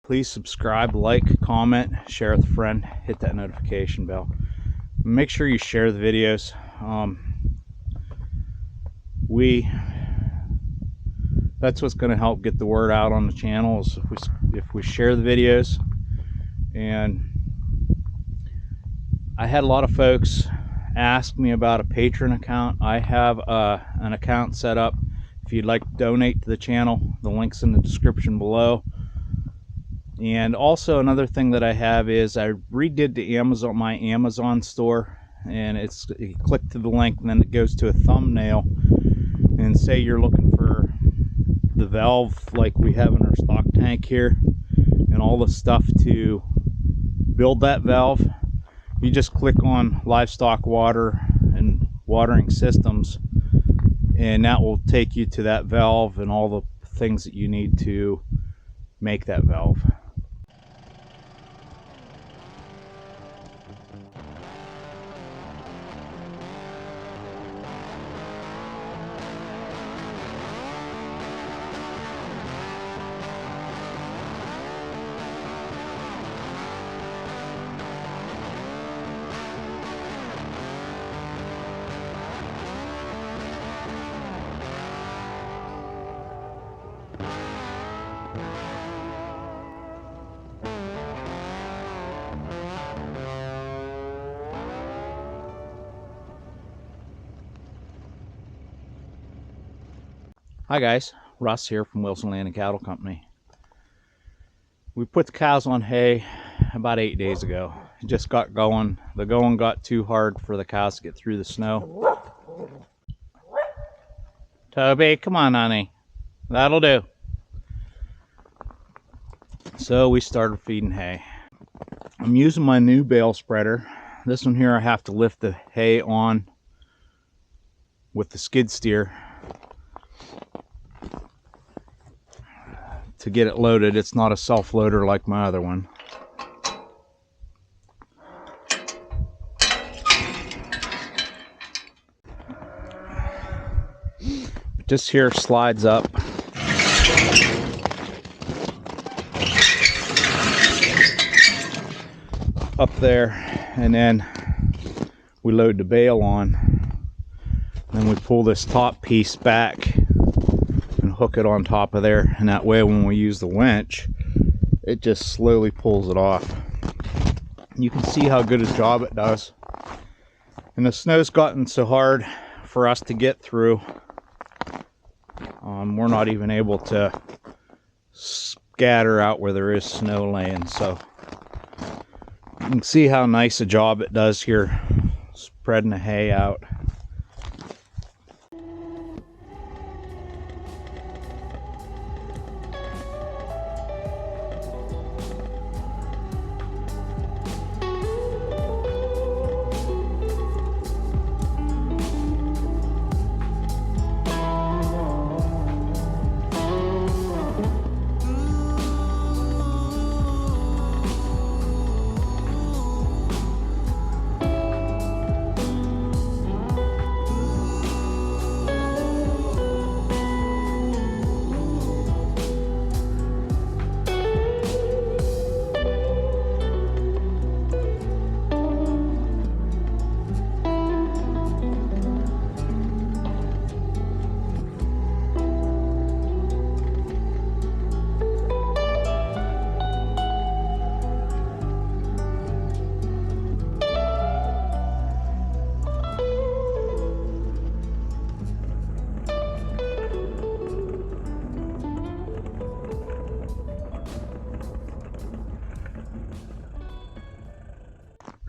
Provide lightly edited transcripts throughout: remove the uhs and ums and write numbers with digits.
Please subscribe, like, comment, share with a friend, hit that notification bell. Make sure you share the videos. That's what's going to help get the word out on the channel, is if we share the videos. And I had a lot of folks ask me about a Patreon account. I have an account set up. If you'd like to donate to the channel, the link's in the description below. And also another thing that I have is I redid my Amazon store, and you click to the link and then it goes to a thumbnail, and say you're looking for the valve like we have in our stock tank here and all the stuff to build that valve. You just click on livestock water and watering systems, and that will take you to that valve and all the things that you need to make that valve. Hi guys, Russ here from Wilson Land and Cattle Company. We put the cows on hay about 8 days ago. It just got going. The going got too hard for the cows to get through the snow. Toby, come on honey. That'll do. So we started feeding hay. I'm using my new bale spreader. This one here I have to lift the hay on with the skid steer to get it loaded. It's not a self-loader like my other one. This here slides up. Up there, and then we load the bale on. Then we pull this top piece back and hook it on top of there, and that way when we use the winch, it just slowly pulls it off. You can see how good a job it does. And the snow's gotten so hard for us to get through, we're not even able to scatter out where there is snow laying. So you can see how nice a job it does here spreading the hay out.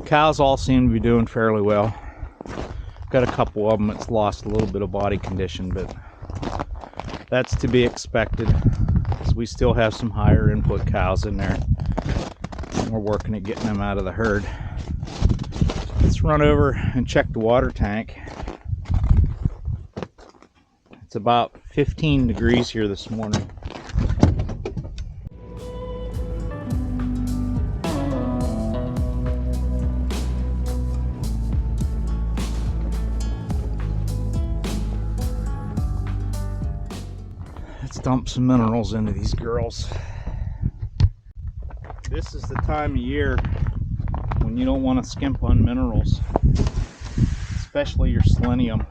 Cows all seem to be doing fairly well. Got a couple of them that's lost a little bit of body condition, but that's to be expected, because we still have some higher input cows in there. We're working at getting them out of the herd. Let's run over and check the water tank. It's about 15 degrees here this morning. Let's dump some minerals into these girls. This is the time of year when you don't want to skimp on minerals, especially your selenium.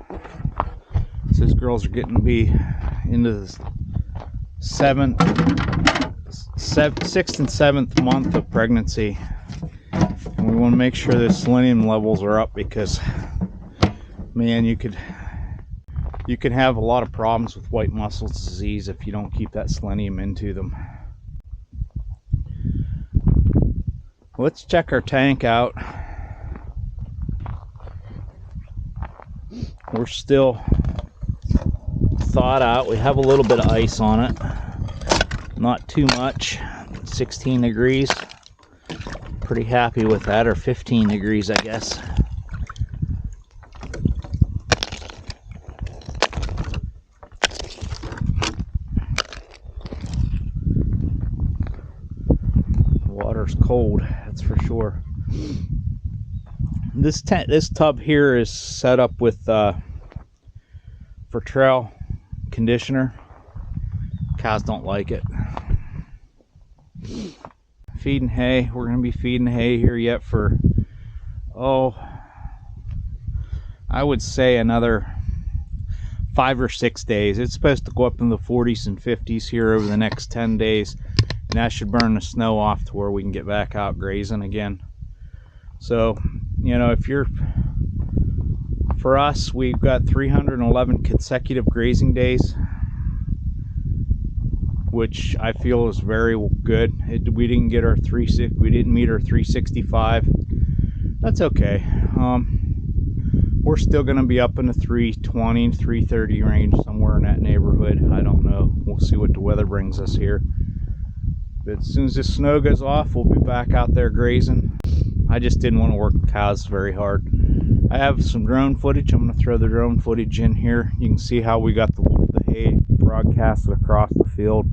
These girls are getting to be into the sixth and seventh month of pregnancy, and we want to make sure the selenium levels are up, because man, you could have a lot of problems with white mussels disease if you don't keep that selenium into them. Let's check our tank out. We're still thawed out. We have a little bit of ice on it, not too much. 16 degrees, pretty happy with that, or 15 degrees I guess. The water's cold, that's for sure. This tub here is set up with for trail conditioner. Cows don't like it. Feeding hay. We're going to be feeding hay here yet for, I would say another 5 or 6 days. It's supposed to go up in the 40s and 50s here over the next 10 days, and that should burn the snow off to where we can get back out grazing again. So, you know, for us, we've got 311 consecutive grazing days, which I feel is very good. We didn't meet our 365. That's okay. We're still going to be up in the 320, 330 range, somewhere in that neighborhood. I don't know. We'll see what the weather brings us here. But as soon as the snow goes off, we'll be back out there grazing. I just didn't want to work the cows very hard. I have some drone footage. I'm going to throw the drone footage in here. You can see how we got the hay broadcasted across the field.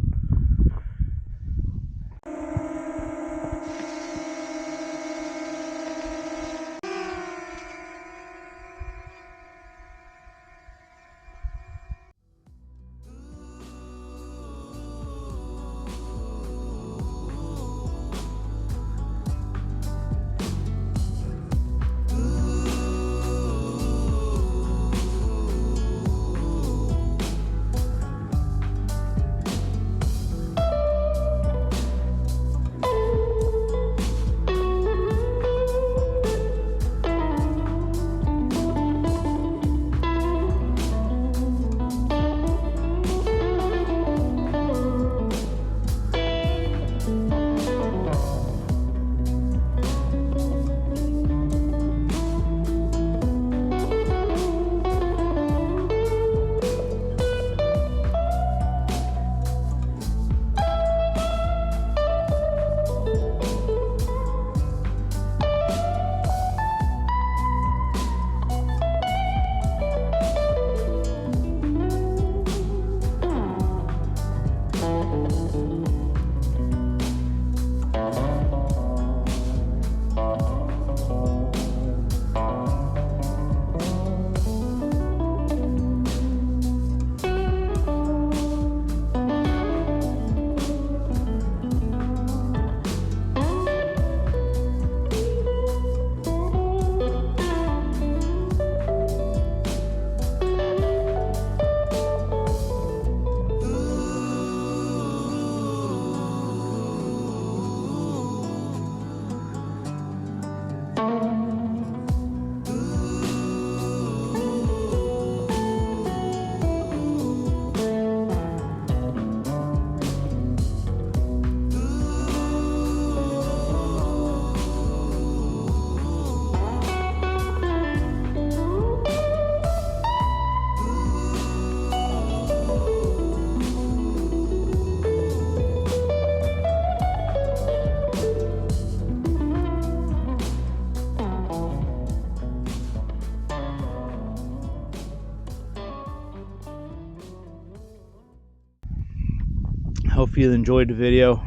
Hope you enjoyed the video.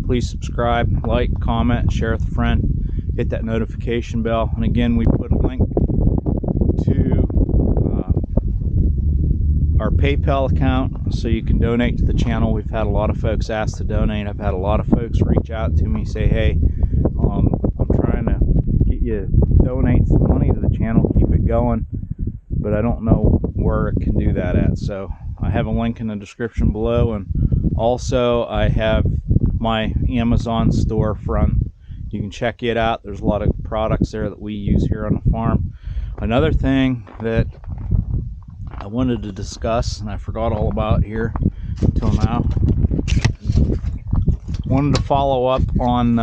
Please subscribe, like, comment, share with a friend, hit that notification bell, and again, we put a link to our PayPal account so you can donate to the channel. We've had a lot of folks ask to donate. I've had a lot of folks reach out to me, say, hey, I'm trying to get you to donate some money to the channel, keep it going, but I don't know where it can do that at. So I have a link in the description below, and also I have my Amazon storefront. You can check it out. There's a lot of products there that we use here on the farm. Another thing that I wanted to discuss, and I forgot all about here until now, wanted to follow up on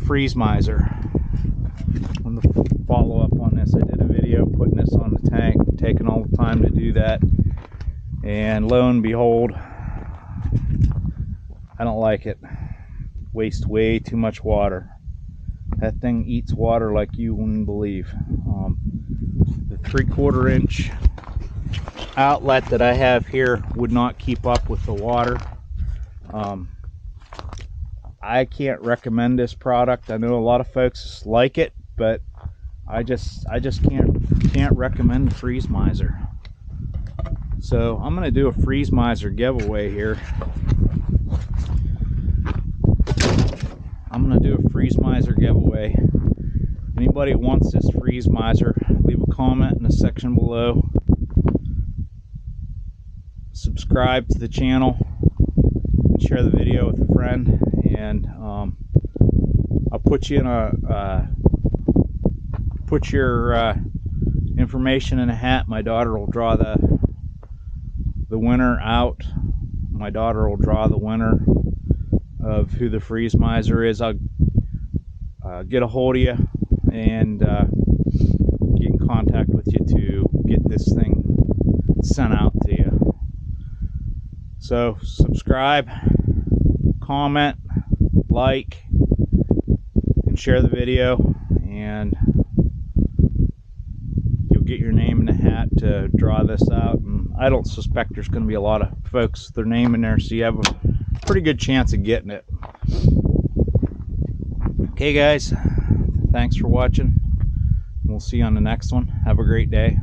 freeze miser. I wanted to follow up on this. I did a video putting this on the tank, taking all the time to do that, and lo and behold, I don't like it. Waste way too much water. That thing eats water like you wouldn't believe. The 3/4 inch outlet that I have here would not keep up with the water. I can't recommend this product. I know a lot of folks like it, but I just can't recommend the freeze miser. So I'm gonna do a freeze miser giveaway here. Anybody wants this freeze miser, leave a comment in the section below. Subscribe to the channel and share the video with a friend, and I'll put you in put your information in a hat. My daughter will draw the winner out. My daughter will draw the winner of who the freeze miser is. I'll get a hold of you and get in contact with you to get this thing sent out to you. So subscribe, comment, like, and share the video, and you'll get your name in the hat to draw this out. And I don't suspect there's going to be a lot of folks with their name in there, so you have a pretty good chance of getting it. Okay guys, thanks for watching. We'll see you on the next one. Have a great day.